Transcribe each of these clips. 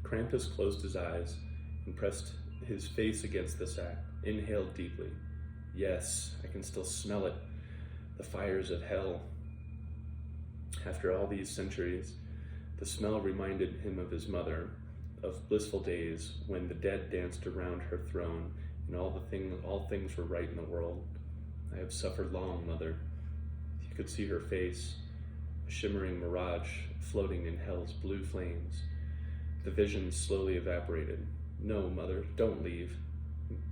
Krampus closed his eyes and pressed his face against the sack, inhaled deeply. Yes, I can still smell it. The fires of hell. After all these centuries, the smell reminded him of his mother, of blissful days when the dead danced around her throne and all things were right in the world. I have suffered long, Mother. He could see her face, a shimmering mirage floating in hell's blue flames. The vision slowly evaporated. No, Mother, don't leave.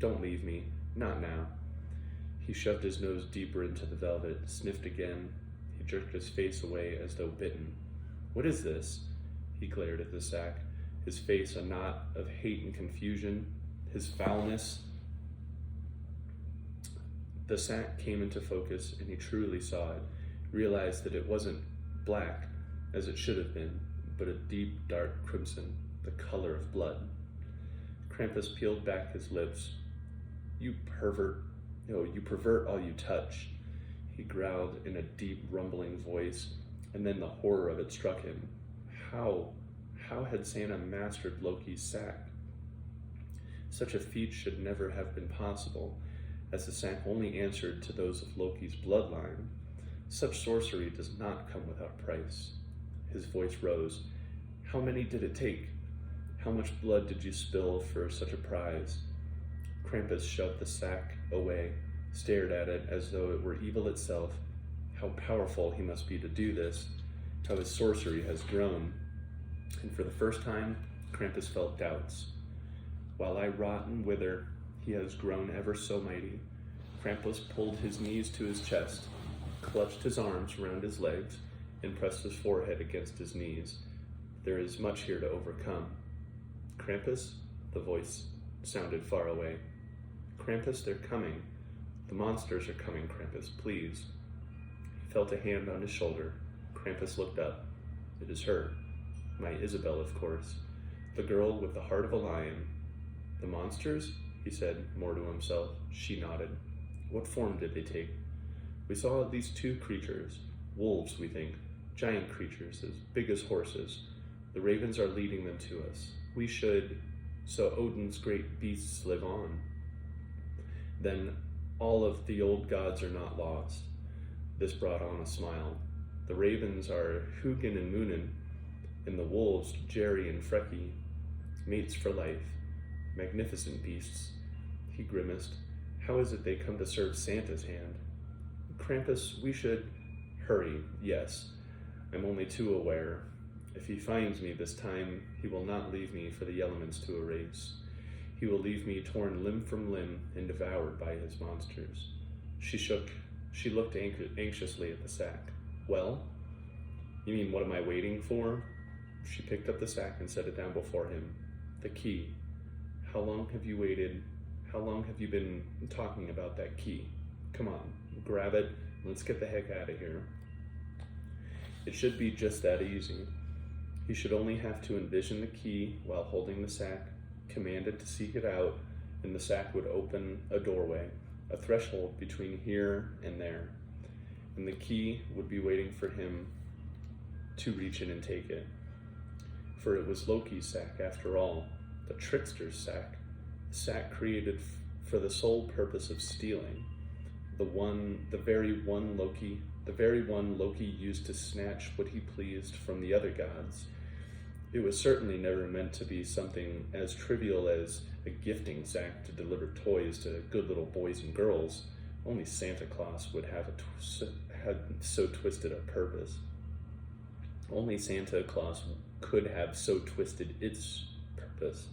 Don't leave me. Not now. He shoved his nose deeper into the velvet, sniffed again. He jerked his face away as though bitten. What is this? He glared at the sack, his face a knot of hate and confusion, his foulness. The sack came into focus, and he truly saw it, realized that it wasn't black, as it should have been, but a deep, dark crimson, the color of blood. Krampus peeled back his lips. You pervert all you touch, he growled in a deep, rumbling voice, and then the horror of it struck him. How had Santa mastered Loki's sack? Such a feat should never have been possible, as the sack only answered to those of Loki's bloodline. Such sorcery does not come without price. His voice rose. How many did it take? How much blood did you spill for such a prize? Krampus shoved the sack away, stared at it as though it were evil itself. How powerful he must be to do this, how his sorcery has grown. And for the first time, Krampus felt doubts. While I rot and wither, he has grown ever so mighty. Krampus pulled his knees to his chest, clutched his arms around his legs, and pressed his forehead against his knees. There is much here to overcome. Krampus? The voice sounded far away. Krampus, they're coming. The monsters are coming, Krampus, please. He felt a hand on his shoulder. Krampus looked up. It is her. My Isabel, of course. The girl with the heart of a lion. The monsters? He said, more to himself. She nodded. What form did they take? We saw at least 2 creatures. Wolves, we think. Giant creatures, as big as horses. The ravens are leading them to us. We should, so Odin's great beasts live on. Then all of the old gods are not lost. This brought on a smile. The ravens are Hugin and Munin, and the wolves, Jerry and Freki, mates for life. Magnificent beasts. He grimaced. How is it they come to serve Santa's hand? Krampus, we should hurry, yes. I'm only too aware. If he finds me this time, he will not leave me for the elements to erase. He will leave me torn limb from limb and devoured by his monsters. She looked anxiously at the sack. Well? You mean, what am I waiting for? She picked up the sack and set it down before him. The key. How long have you waited? How long have you been talking about that key? Come on, grab it. Let's get the heck out of here. It should be just that easy. He should only have to envision the key while holding the sack, command it to seek it out, and the sack would open a doorway, a threshold between here and there. And the key would be waiting for him to reach in and take it. For it was Loki's sack, after all, the trickster's sack, a sack created for the sole purpose of stealing, the very one Loki used to snatch what he pleased from the other gods. It was certainly never meant to be something as trivial as a gifting sack to deliver toys to good little boys and girls. Only Santa Claus would have had so twisted a purpose. Only Santa Claus could have so twisted its purpose.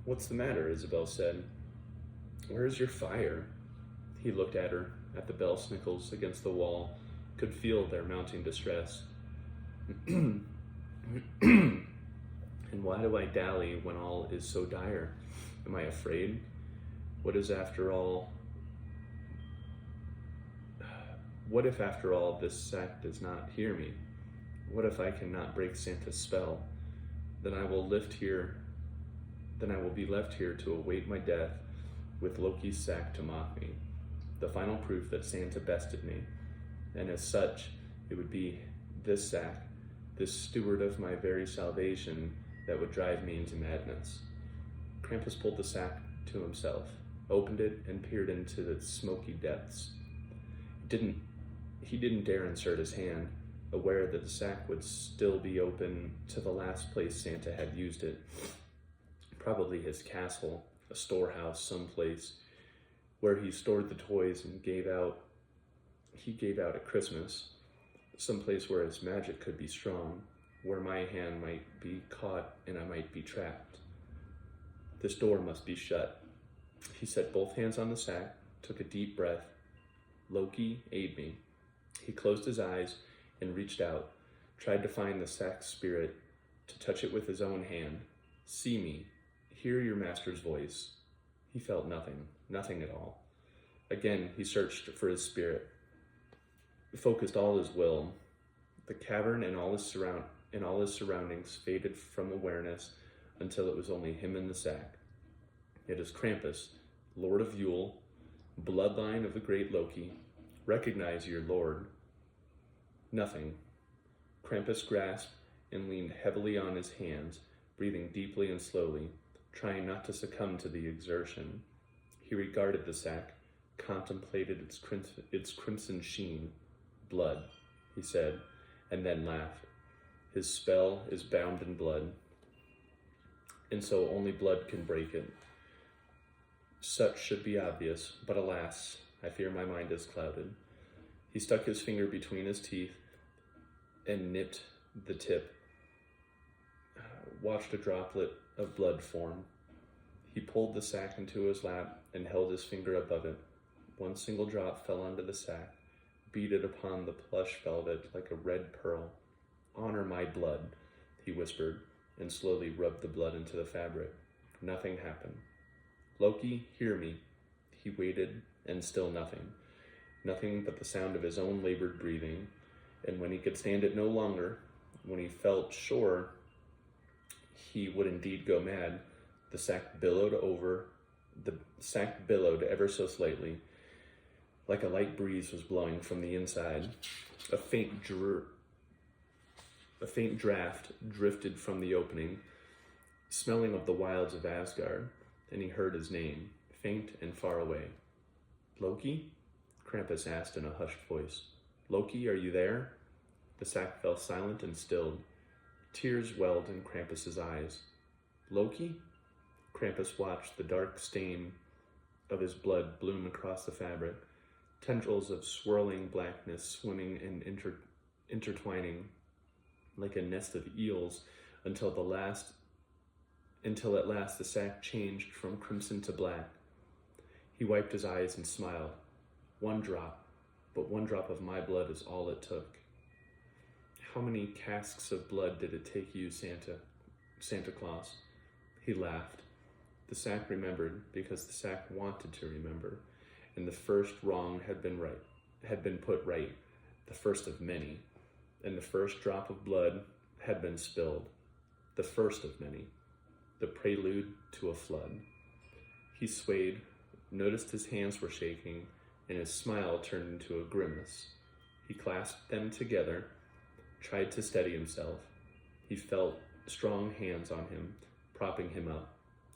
What's the matter? Isabel said. Where's your fire? He looked at her, at the bell snickles against the wall, could feel their mounting distress. And why do I dally when all is so dire? Am I afraid? What if after all this sack does not hear me? What if I cannot break Santa's spell? Then I will be left here to await my death with Loki's sack to mock me, the final proof that Santa bested me. And as such, it would be this sack, this steward of my very salvation, that would drive me into madness. Krampus pulled the sack to himself, opened it, and peered into the smoky depths. He didn't dare insert his hand, aware that the sack would still be open to the last place Santa had used it. Probably his castle, a storehouse someplace, where he stored the toys and gave out at Christmas, someplace where his magic could be strong, where my hand might be caught and I might be trapped. This door must be shut. He set both hands on the sack, took a deep breath. Loki, aid me. He closed his eyes and reached out, tried to find the sack's spirit, to touch it with his own hand. See me, hear your master's voice. He felt nothing at all. Again, he searched for his spirit, focused all his will. The cavern and all his surroundings faded from awareness until it was only him and the sack. It is Krampus, Lord of Yule, bloodline of the great Loki. Recognize your lord. Nothing. Krampus grasped and leaned heavily on his hands, breathing deeply and slowly, trying not to succumb to the exertion. He regarded the sack, contemplated its crimson sheen. Blood, he said, and then laughed. His spell is bound in blood, and so only blood can break it. Such should be obvious, but alas, I fear my mind is clouded. He stuck his finger between his teeth and nipped the tip, watched a droplet of blood form. He pulled the sack into his lap and held his finger above it. One single drop fell onto the sack, beaded upon the plush velvet like a red pearl. Honor my blood, he whispered, and slowly rubbed the blood into the fabric. Nothing happened. Loki, hear me. He waited, and still nothing. Nothing but the sound of his own labored breathing. And when he could stand it no longer, when he felt sure he would indeed go mad, the sack billowed ever so slightly, like a light breeze was blowing from the inside. A faint draft drifted from the opening, smelling of the wilds of Asgard, and he heard his name, faint and far away. Loki? Krampus asked in a hushed voice. Loki, are you there? The sack fell silent and stilled. Tears welled in Krampus's eyes. Loki? Krampus watched the dark stain of his blood bloom across the fabric, tendrils of swirling blackness swimming and intertwining like a nest of eels until at last the sack changed from crimson to black. He wiped his eyes and smiled. One drop, but one drop of my blood is all it took. How many casks of blood did it take you, Santa Claus? He laughed. The sack remembered because the sack wanted to remember, and the first wrong had been put right, the first of many, and the first drop of blood had been spilled, the first of many, the prelude to a flood. He swayed, noticed his hands were shaking, and his smile turned into a grimace. He clasped them together, tried to steady himself. He felt strong hands on him, propping him up.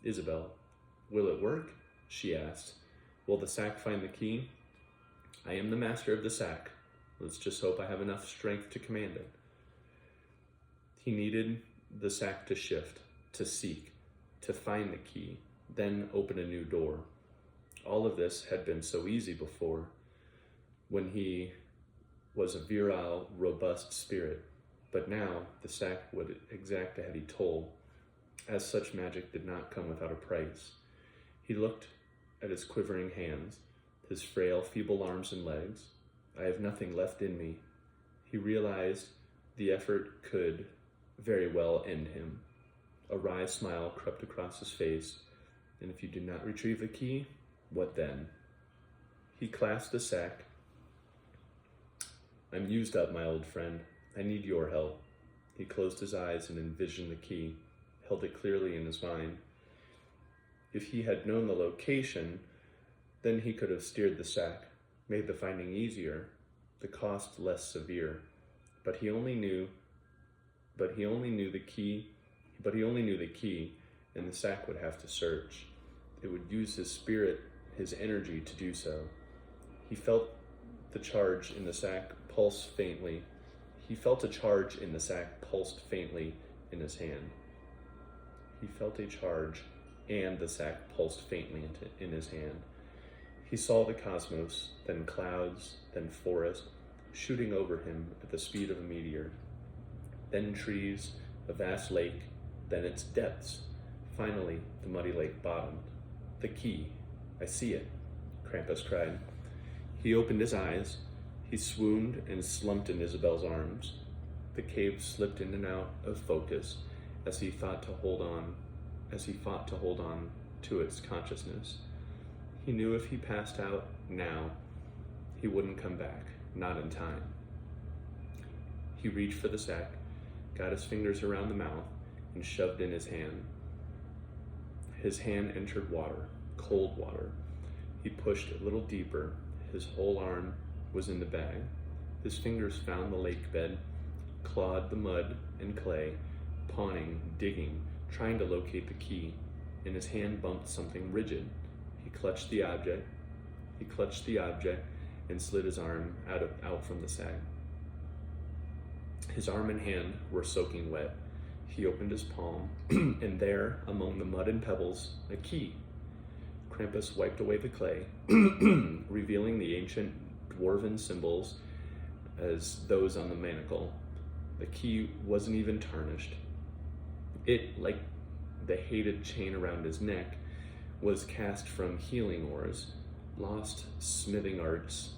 Isabel, will it work? She asked. Will the sack find the key? I am the master of the sack. Let's just hope I have enough strength to command it. He needed the sack to shift, to seek, to find the key, then open a new door. All of this had been so easy before, when he was a virile, robust spirit, but now the sack would exact a heavy toll, as such magic did not come without a price. He looked at his quivering hands, his frail, feeble arms and legs. I have nothing left in me. He realized the effort could very well end him. A wry smile crept across his face, and if you do not retrieve the key, what then? He clasped the sack. I'm used up, my old friend. I need your help. He closed his eyes and envisioned the key, held it clearly in his mind. If he had known the location, then he could have steered the sack, made the finding easier, the cost less severe. But he only knew the key But he only knew the key, and the sack would have to search. It would use his spirit, his energy to do so. He felt the charge in the sack pulse faintly. He felt a charge in the sack pulsed faintly in his hand. He felt a charge, and the sack pulsed faintly in his hand. He saw the cosmos, then clouds, then forest, shooting over him at the speed of a meteor. Then trees, a vast lake, then its depths. Finally, the muddy lake bottomed. The key. I see it, Krampus cried. He opened his eyes. He swooned and slumped in Isabel's arms. The cave slipped in and out of focus as he fought to hold on to its consciousness. He knew if he passed out now, he wouldn't come back, not in time. He reached for the sack, got his fingers around the mouth, and shoved in his hand. His hand entered water, cold water. He pushed a little deeper. His whole arm was in the bag. His fingers found the lake bed, clawed the mud and clay, pawing, digging, trying to locate the key, and his hand bumped something rigid. He clutched the object and slid his arm out from the sack. His arm and hand were soaking wet. He opened his palm, and there, among the mud and pebbles, a key. Krampus wiped away the clay, revealing the ancient dwarven symbols as those on the manacle. The key wasn't even tarnished. It, like the hated chain around his neck, was cast from healing ores, lost smithing arts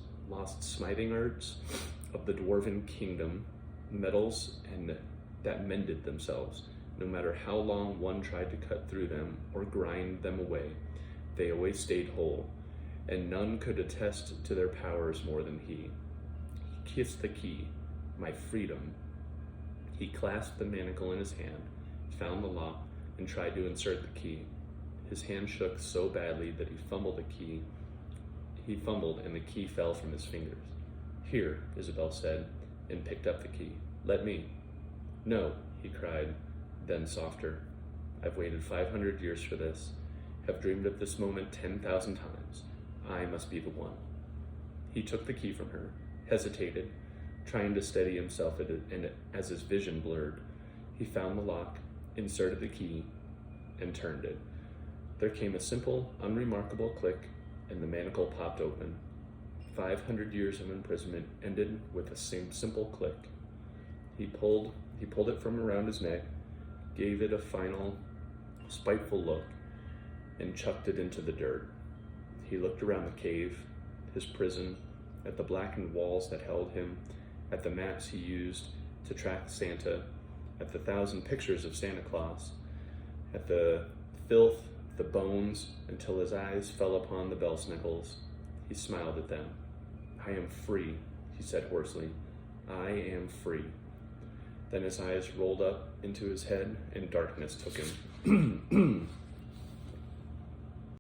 of the dwarven kingdom, metals and that mended themselves. No matter how long one tried to cut through them or grind them away, they always stayed whole, and none could attest to their powers more than he. He kissed the key, my freedom. He clasped the manacle in his hand, found the lock, and tried to insert the key. His hand shook so badly that he fumbled, and the key fell from his fingers. Here, Isabel said, and picked up the key. Let me. No, he cried, then softer. I've waited 500 years for this, have dreamed of this moment 10,000 times. I must be the one. He took the key from her, hesitated, trying to steady himself, and as his vision blurred, he found the lock, inserted the key, and turned it. There came a simple, unremarkable click, and the manacle popped open. 500 years of imprisonment ended with a simple click. He pulled it from around his neck, gave it a final, spiteful look, and chucked it into the dirt. He looked around the cave, his prison, at the blackened walls that held him, at the maps he used to track Santa, at the 1,000 pictures of Santa Claus, at the filth, the bones, until his eyes fell upon the bell snickles. He smiled at them. I am free, he said hoarsely. I am free. Then his eyes rolled up into his head and darkness took him.